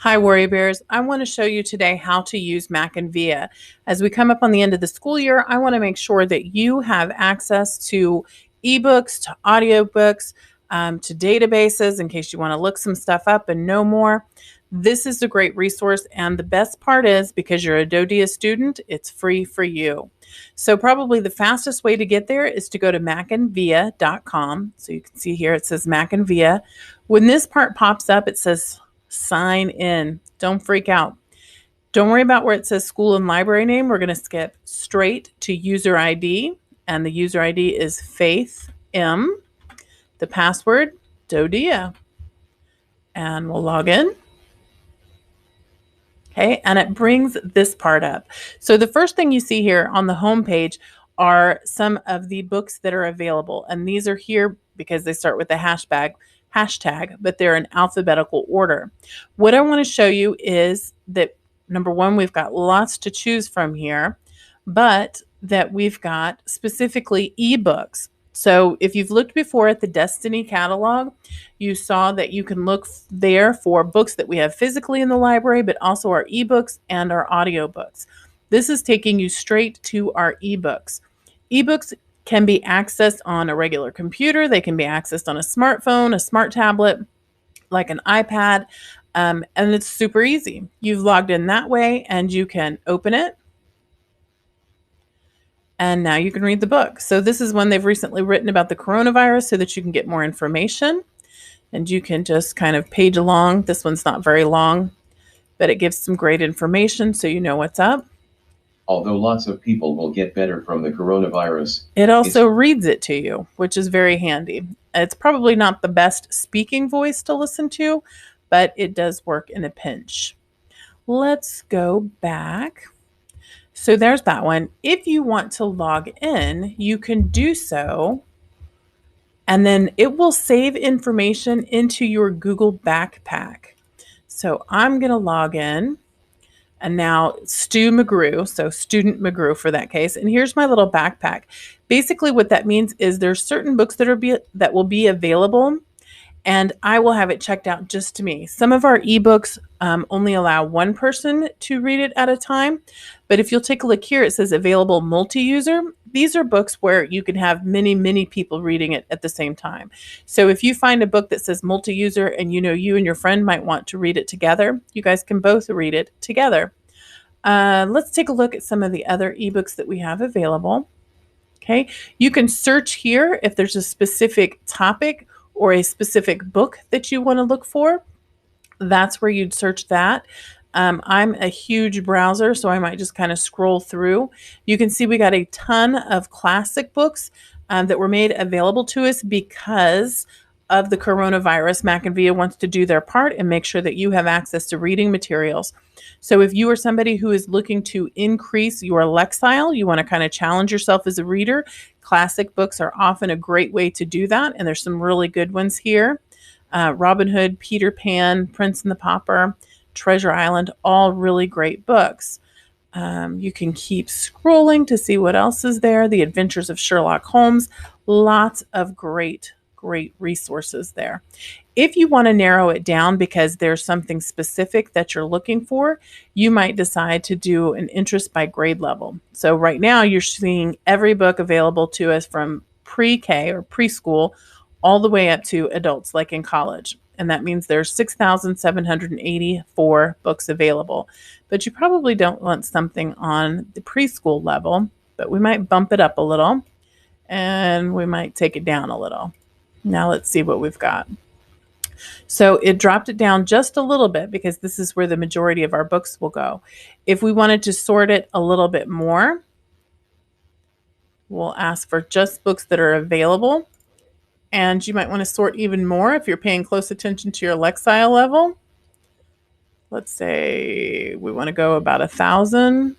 Hi, Warrior Bears. I want to show you today how to use MackinVia. As we come up on the end of the school year, I want to make sure that you have access to eBooks, to audiobooks, to databases in case you want to look some stuff up and know more. This is a great resource, and the best part is because you're a DoDEA student, it's free for you. So probably the fastest way to get there is to go to MackinVia.com. So you can see here it says MackinVia. When this part pops up, it says sign in. Don't freak out. Don't worry about where it says school and library name. We're going to skip straight to user ID, and the user ID is Faith M. The password, DoDEA. And we'll log in. Okay, and it brings this part up. So the first thing you see here on the home page are some of the books that are available, and these are here because they start with the hashtag, but they're in alphabetical order. What I want to show you is that number one, we've got lots to choose from here, but that we've got specifically ebooks. So if you've looked before at the Destiny catalog, you saw that you can look there for books that we have physically in the library, but also our ebooks and our audiobooks. This is taking you straight to our ebooks. Ebooks can be accessed on a regular computer. They can be accessed on a smartphone, a smart tablet, like an iPad, and it's super easy. You've logged in that way, and you can open it, and now you can read the book. So this is one they've recently written about the coronavirus so that you can get more information, and you can just kind of page along. This one's not very long, but it gives some great information so you know what's up. Although lots of people will get better from the coronavirus, it also reads it to you, which is very handy. It's probably not the best speaking voice to listen to, but it does work in a pinch. Let's go back. So there's that one. If you want to log in, you can do so, and then it will save information into your Google Backpack. So I'm going to log in, and now Stu McGrew, so Student McGrew for that case. And here's my little backpack. Basically what that means is there's certain books that will be available, and I will have it checked out just to me. Some of our ebooks only allow one person to read it at a time, but if you'll take a look here, it says available multi-user. These are books where you can have many people reading it at the same time. So if you find a book that says multi-user and you know you and your friend might want to read it together, you guys can both read it together. Let's take a look at some of the other ebooks that we have available. Okay, you can search here if there's a specific topic or a specific book that you want to look for. That's where you'd search that. I'm a huge browser, so I might just kind of scroll through. You can see we got a ton of classic books that were made available to us because of the coronavirus. MackinVia wants to do their part and make sure that you have access to reading materials. So if you are somebody who is looking to increase your lexile, you want to kind of challenge yourself as a reader, classic books are often a great way to do that, and there's some really good ones here. Robin Hood, Peter Pan, Prince and the Pauper, Treasure Island, all really great books. You can keep scrolling to see what else is there. The Adventures of Sherlock Holmes, lots of great resources there. If you want to narrow it down because there's something specific that you're looking for, you might decide to do an interest by grade level. So right now you're seeing every book available to us from pre-K or preschool all the way up to adults like in college. And that means there's 6,784 books available. But you probably don't want something on the preschool level, but we might bump it up a little and we might take it down a little. Now let's see what we've got. So it dropped it down just a little bit because this is where the majority of our books will go. If we wanted to sort it a little bit more, we'll ask for just books that are available. And you might want to sort even more if you're paying close attention to your lexile level. Let's say we want to go about 1,000.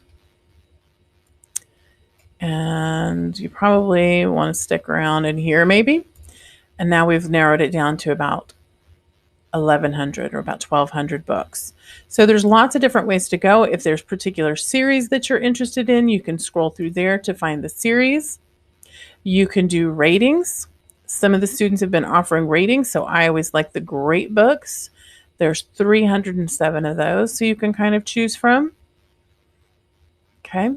And you probably want to stick around in here maybe. And now we've narrowed it down to about 1,100 or about 1,200 books. So there's lots of different ways to go. If there's particular series that you're interested in, you can scroll through there to find the series. You can do ratings. Some of the students have been offering ratings, so I always like the great books. There's 307 of those, so you can kind of choose from. Okay.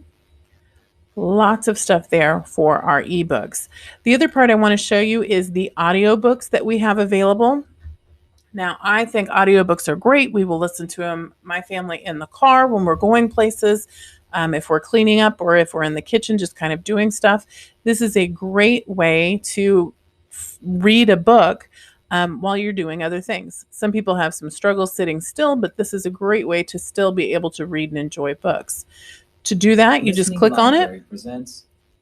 Lots of stuff there for our ebooks. The other part I want to show you is the audiobooks that we have available. Now, I think audiobooks are great. We will listen to them, my family, in the car when we're going places, if we're cleaning up or if we're in the kitchen just kind of doing stuff. This is a great way to read a book while you're doing other things. Some people have some struggles sitting still, but this is a great way to still be able to read and enjoy books. To do that, you just click on it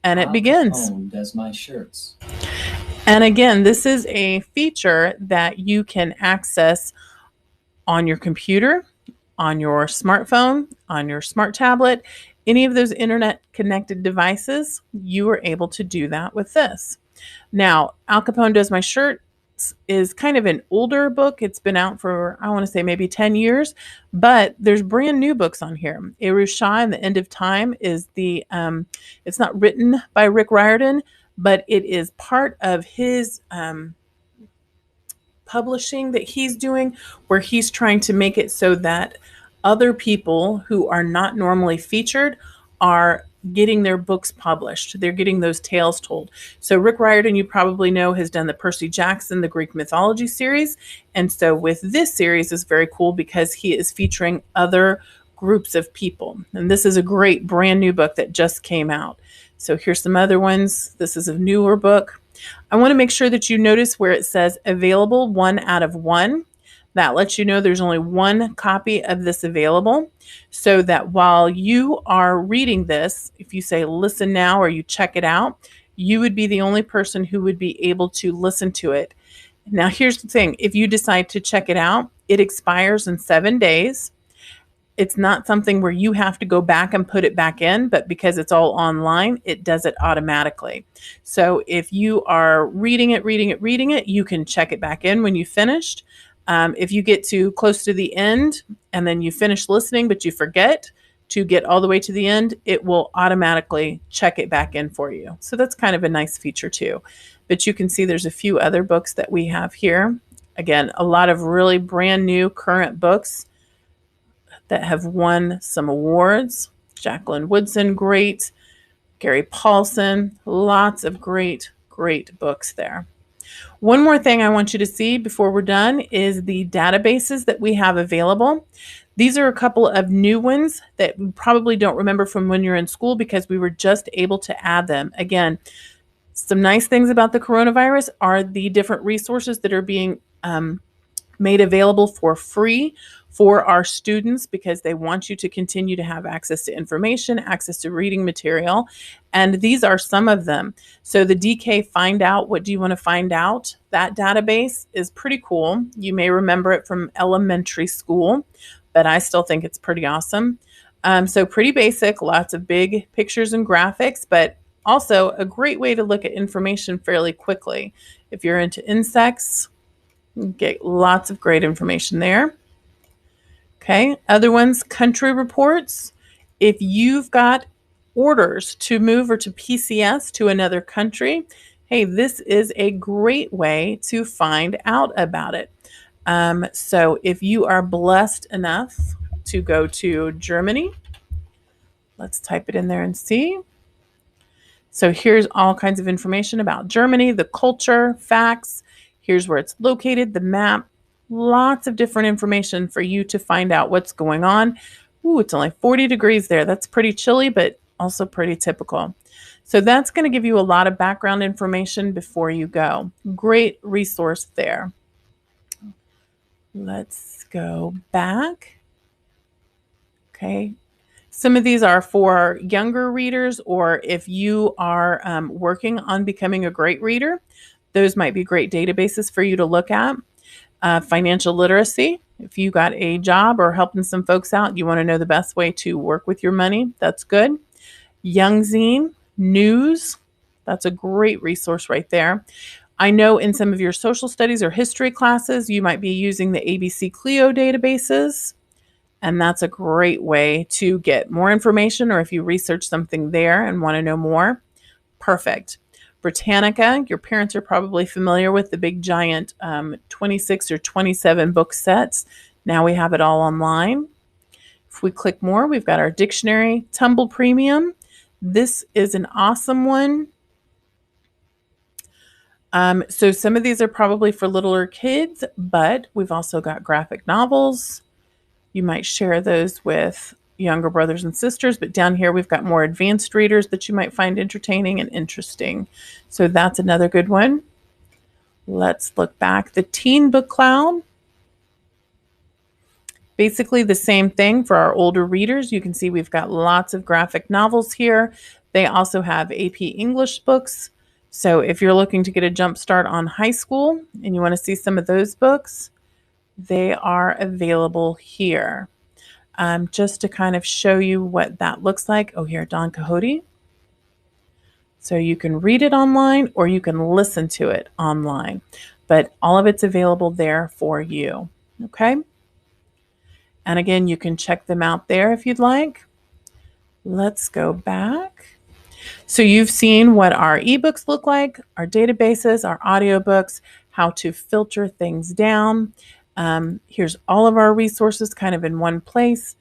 and it begins. Does my shirts. And again, this is a feature that you can access on your computer, on your smartphone, on your smart tablet, any of those internet connected devices. You are able to do that with this. Now, Al Capone Does My Shirt is kind of an older book. It's been out for, I want to say, maybe 10 years, but there's brand new books on here. Irusha and the End of Time is it's not written by Rick Riordan, but it is part of his publishing that he's doing, where he's trying to make it so that other people who are not normally featured are getting their books published. They're getting those tales told. So Rick Riordan, you probably know, has done the Percy Jackson, the Greek mythology series. And so with this series is very cool because he is featuring other groups of people. And this is a great brand new book that just came out. So here's some other ones. This is a newer book. I want to make sure that you notice where it says available 1 out of 1. That lets you know there's only one copy of this available, so that while you are reading this, if you say listen now or you check it out, you would be the only person who would be able to listen to it. Now, here's the thing. If you decide to check it out, it expires in 7 days. It's not something where you have to go back and put it back in, but because it's all online, it does it automatically. So if you are reading it, you can check it back in when you finished. If you get too close to the end and then you finish listening, but you forget to get all the way to the end, it will automatically check it back in for you. So that's kind of a nice feature too. But you can see there's a few other books that we have here. Again, a lot of really brand new current books that have won some awards. Jacqueline Woodson, great. Gary Paulson, lots of great books there. One more thing I want you to see before we're done is the databases that we have available. These are a couple of new ones that you probably don't remember from when you're in school because we were just able to add them. Again, some nice things about the coronavirus are the different resources that are being made available for free for our students because they want you to continue to have access to information, access to reading material. And these are some of them. So the DK Find Out, What Do You Want to Find Out? That database is pretty cool. You may remember it from elementary school, but I still think it's pretty awesome. So pretty basic, lots of big pictures and graphics, but also a great way to look at information fairly quickly. If you're into insects, you get lots of great information there. Okay, other ones, country reports. If you've got orders to move or to PCS to another country, hey, this is a great way to find out about it. So if you are blessed enough to go to Germany, let's type it in there and see. So here's all kinds of information about Germany, the culture, facts. Here's where it's located, the map. Lots of different information for you to find out what's going on. Ooh, it's only 40 degrees there. That's pretty chilly, but also pretty typical. So that's going to give you a lot of background information before you go. Great resource there. Let's go back. Okay. Some of these are for younger readers, or if you are working on becoming a great reader, those might be great databases for you to look at. Financial literacy. If you got a job or helping some folks out, you want to know the best way to work with your money, that's good. Young Zine, news, that's a great resource right there. I know in some of your social studies or history classes, you might be using the ABC Clio databases, and that's a great way to get more information, or if you research something there and want to know more, perfect. Britannica, your parents are probably familiar with the big giant 26 or 27 book sets. Now we have it all online. If we click more, we've got our dictionary, Tumble Premium. This is an awesome one. So some of these are probably for littler kids, but we've also got graphic novels. You might share those with younger brothers and sisters, but down here we've got more advanced readers that you might find entertaining and interesting. So that's another good one. Let's look back. The Teen Book Cloud. Basically the same thing for our older readers. You can see we've got lots of graphic novels here. They also have AP English books. So if you're looking to get a jump start on high school and you want to see some of those books, they are available here. Just to kind of show you what that looks like. Oh, here, Don Quixote. So you can read it online or you can listen to it online, but all of it's available there for you. Okay. And again, you can check them out there if you'd like. Let's go back. So you've seen what our eBooks look like, our databases, our audiobooks, how to filter things down. Here's all of our resources kind of in one place.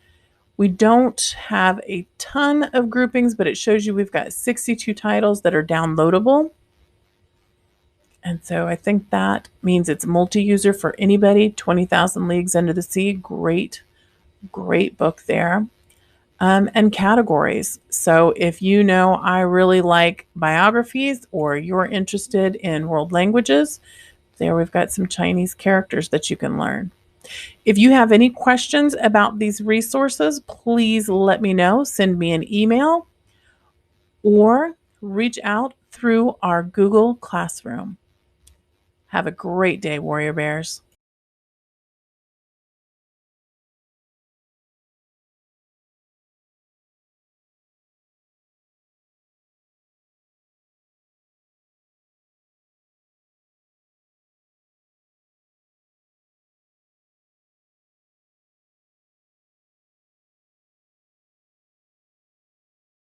We don't have a ton of groupings, but it shows you we've got 62 titles that are downloadable. And so I think that means it's multi-user for anybody. 20,000 Leagues Under the Sea, great, great book there. And categories. So if you know I really like biographies or you're interested in world languages, there we've got some Chinese characters that you can learn. If you have any questions about these resources, please let me know. Send me an email or reach out through our Google Classroom. Have a great day, Warrior Bears.